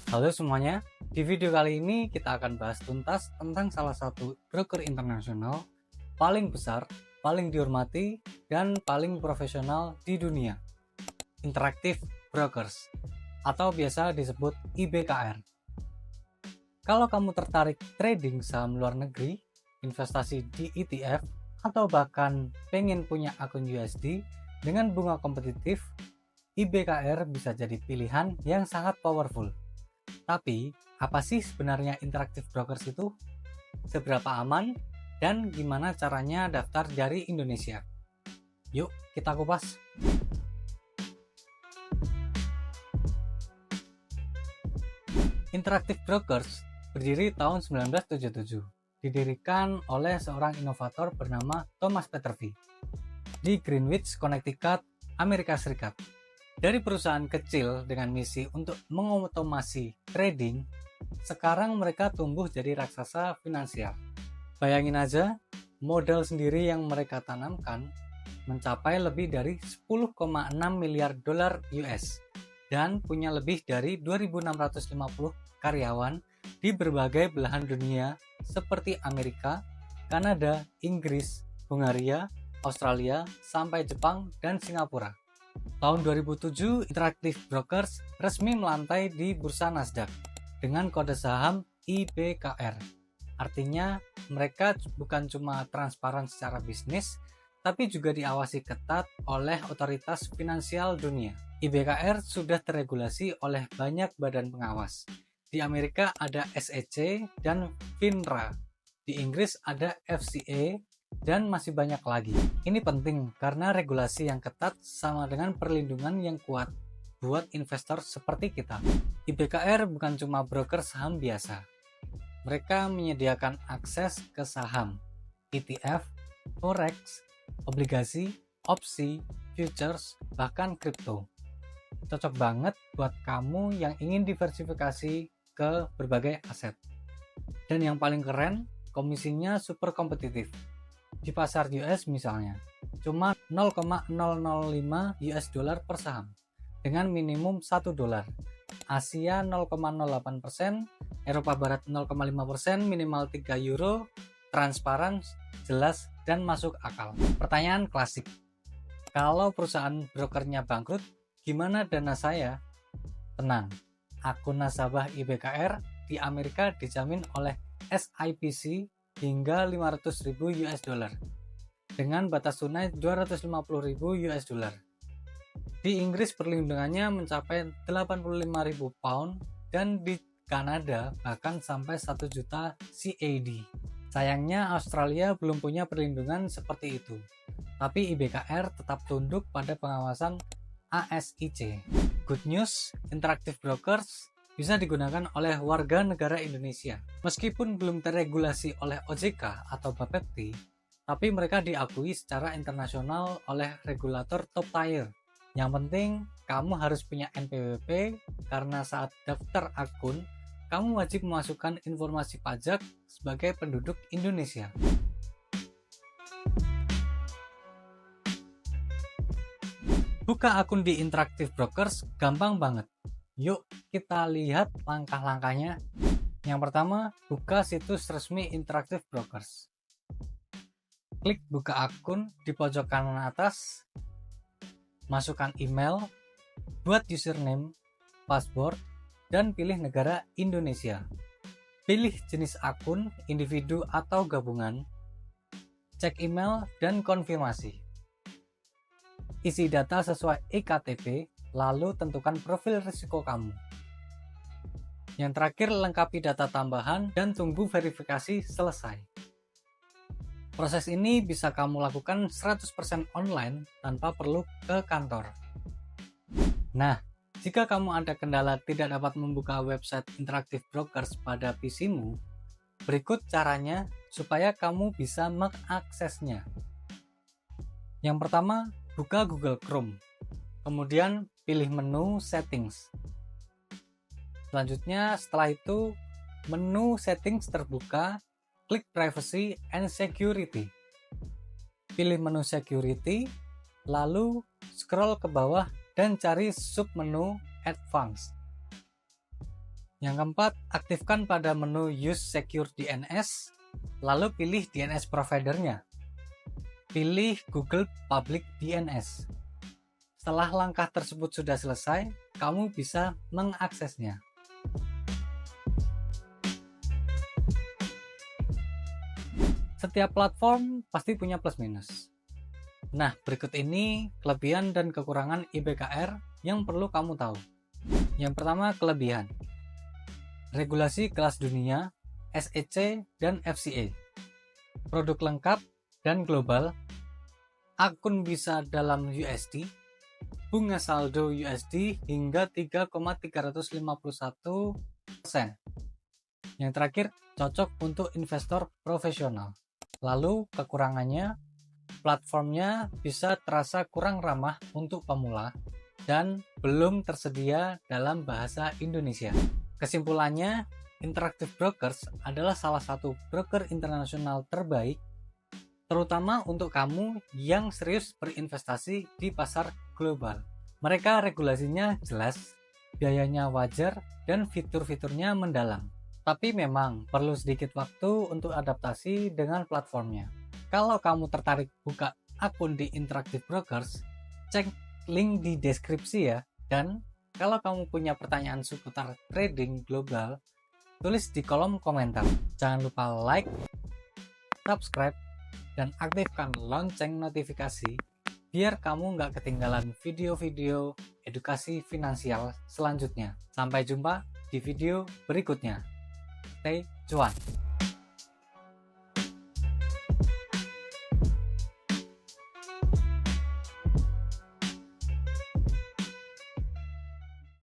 Halo semuanya, di video kali ini kita akan bahas tuntas tentang salah satu broker internasional paling besar, paling dihormati, dan paling profesional di dunia, Interactive Brokers, atau biasa disebut IBKR. Kalau kamu tertarik trading saham luar negeri, investasi di ETF, atau bahkan pengen punya akun USD dengan bunga kompetitif, IBKR bisa jadi pilihan yang sangat powerful. Tapi, apa sih sebenarnya Interactive Brokers itu? Seberapa aman? Dan gimana caranya daftar dari Indonesia? Yuk, kita kupas. Interactive Brokers berdiri tahun 1977. Didirikan oleh seorang inovator bernama Thomas Peterffy di Greenwich, Connecticut, Amerika Serikat. Dari perusahaan kecil dengan misi untuk mengotomasi trading, sekarang mereka tumbuh jadi raksasa finansial. Bayangin aja, modal sendiri yang mereka tanamkan mencapai lebih dari 10,6 miliar dolar US dan punya lebih dari 2.650 karyawan di berbagai belahan dunia seperti Amerika, Kanada, Inggris, Hungaria, Australia, sampai Jepang dan Singapura. Tahun 2007, Interactive Brokers resmi melantai di bursa Nasdaq dengan kode saham IBKR. Artinya, mereka bukan cuma transparan secara bisnis, tapi juga diawasi ketat oleh otoritas finansial dunia. IBKR sudah teregulasi oleh banyak badan pengawas. Di Amerika ada SEC dan FINRA. Di Inggris ada FCA dan masih banyak lagi. Ini penting karena regulasi yang ketat sama dengan perlindungan yang kuat buat investor seperti kita. IBKR bukan cuma broker saham biasa. Mereka menyediakan akses ke saham, ETF, forex, obligasi, opsi, futures, bahkan kripto. Cocok banget buat kamu yang ingin diversifikasi ke berbagai aset. Dan yang paling keren, komisinya super kompetitif. Di pasar US misalnya, cuma 0,005 US dollar per saham dengan minimum 1 dolar. Asia 0,08%, Eropa Barat 0,5%, minimal 3 euro, transparan, jelas, dan masuk akal. Pertanyaan klasik, kalau perusahaan brokernya bangkrut, gimana dana saya? Tenang, akun nasabah IBKR di Amerika dijamin oleh SIPC hingga 500.000 US dollar dengan batas tunai 250.000 US dollar. Di Inggris perlindungannya mencapai 85.000 pound dan di Kanada bahkan sampai 1 juta CAD. Sayangnya Australia belum punya perlindungan seperti itu. Tapi IBKR tetap tunduk pada pengawasan ASIC. Good news, Interactive Brokers bisa digunakan oleh warga negara Indonesia. Meskipun belum terregulasi oleh OJK atau Bapepti, tapi mereka diakui secara internasional oleh regulator top tier. Yang penting, kamu harus punya NPWP karena saat daftar akun, kamu wajib memasukkan informasi pajak sebagai penduduk Indonesia. Buka akun di Interactive Brokers gampang banget. Yuk kita lihat langkah-langkahnya. Yang pertama, buka situs resmi Interactive Brokers. Klik buka akun di pojok kanan atas. Masukkan email, buat username, password, dan pilih negara Indonesia. Pilih jenis akun, individu atau gabungan. Cek email dan konfirmasi. Isi data sesuai eKTP, lalu tentukan profil risiko kamu. Yang terakhir, lengkapi data tambahan dan tunggu verifikasi selesai. Proses ini bisa kamu lakukan 100% online tanpa perlu ke kantor. Nah, jika kamu ada kendala tidak dapat membuka website Interactive Brokers pada PC-mu, berikut caranya supaya kamu bisa mengaksesnya. Yang pertama, buka Google Chrome. Kemudian pilih menu Settings. Selanjutnya, setelah itu, menu Settings terbuka, klik Privacy and Security. Pilih menu Security, lalu scroll ke bawah dan cari submenu Advanced. Yang keempat, aktifkan pada menu Use Secure DNS, lalu pilih DNS providernya. Pilih Google Public DNS. Setelah langkah tersebut sudah selesai, kamu bisa mengaksesnya. Setiap platform pasti punya plus minus. Nah, berikut ini kelebihan dan kekurangan IBKR yang perlu kamu tahu. Yang pertama, kelebihan. Regulasi kelas dunia, SEC dan FCA. Produk lengkap dan global. Akun bisa dalam USD. Bunga saldo USD hingga 3,351%. Yang terakhir, cocok untuk investor profesional. Lalu kekurangannya, platformnya bisa terasa kurang ramah untuk pemula dan belum tersedia dalam bahasa Indonesia. Kesimpulannya, Interactive Brokers adalah salah satu broker internasional terbaik, terutama untuk kamu yang serius berinvestasi di pasar global. Mereka regulasinya jelas, biayanya wajar, dan fitur-fiturnya mendalam. Tapi memang perlu sedikit waktu untuk adaptasi dengan platformnya. Kalau kamu tertarik buka akun di Interactive Brokers, cek link di deskripsi ya. Dan kalau kamu punya pertanyaan seputar trading global, tulis di kolom komentar. Jangan lupa like, subscribe, dan aktifkan lonceng notifikasi biar kamu nggak ketinggalan video-video edukasi finansial selanjutnya. Sampai jumpa di video berikutnya. Stay cuan!